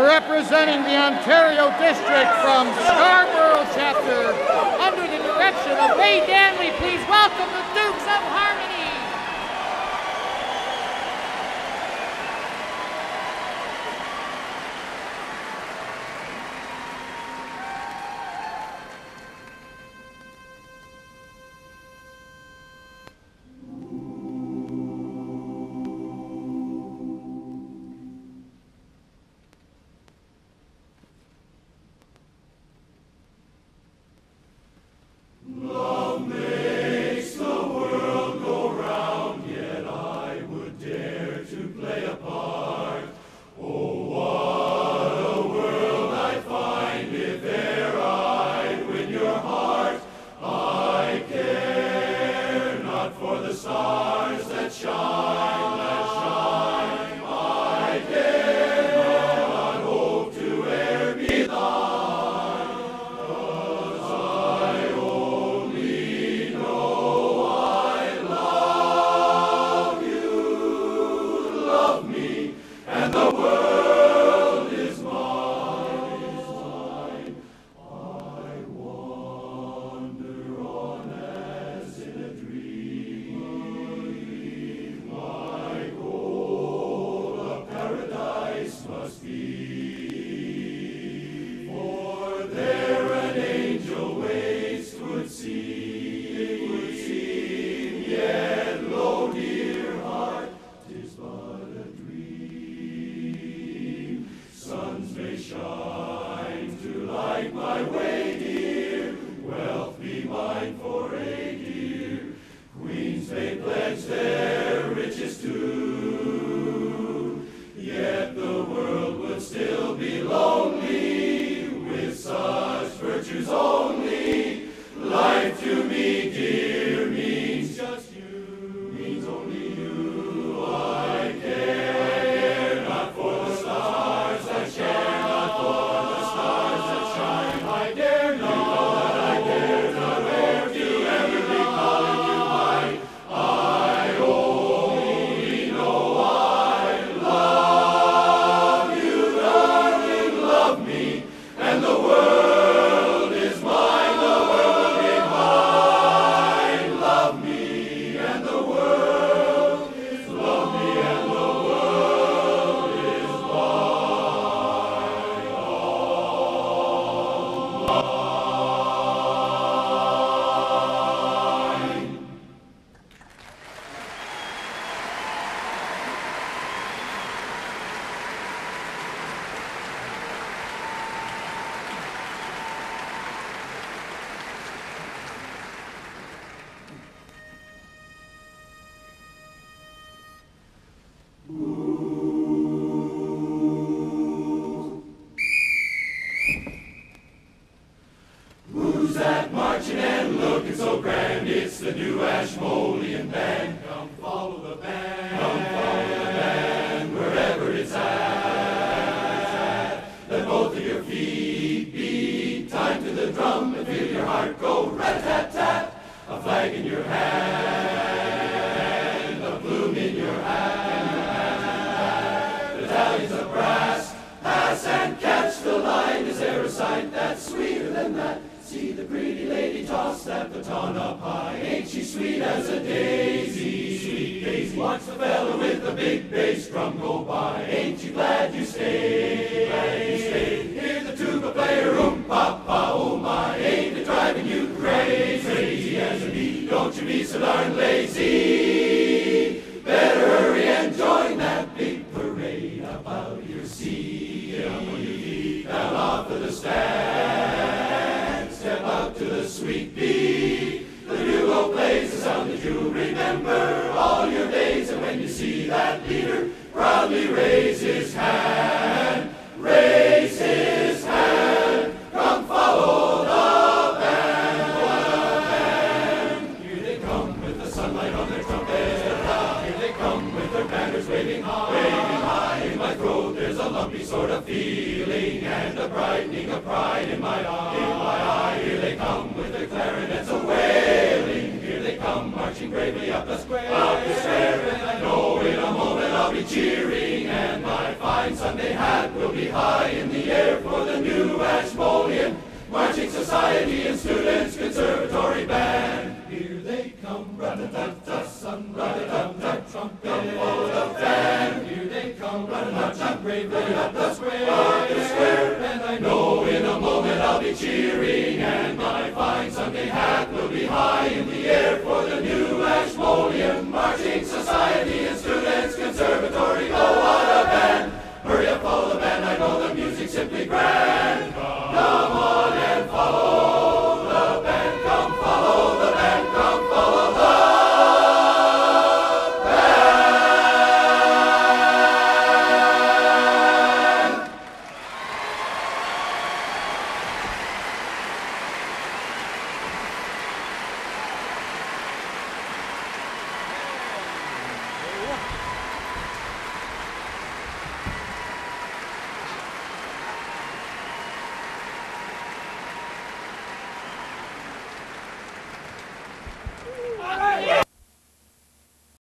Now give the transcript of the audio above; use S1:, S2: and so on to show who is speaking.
S1: representing the Ontario District from Scarborough Chapter, under the direction of Ray Danley, please welcome the Dukes of Harmony.
S2: Marching bravely up the square, and I know in a moment I'll be cheering, and my fine Sunday hat will be high in the air for the new Ashmolean Marching Society and Students' Conservatory Band. Here they come, rat-a-tat-tat, sun, rat-a-tat-tat, trumpet, follow the band. Here they come, rat-a-tat-tat, bravely up the square, and I know in a moment I'll be cheering, and my fine Sunday hat will be high in the air for the new Ashmolean Marching Society and Students' Conservatory. Oh, what a band! Hurry up, follow the band, I know the music's simply grand. Come on and follow the band, come follow the band, come follow the band.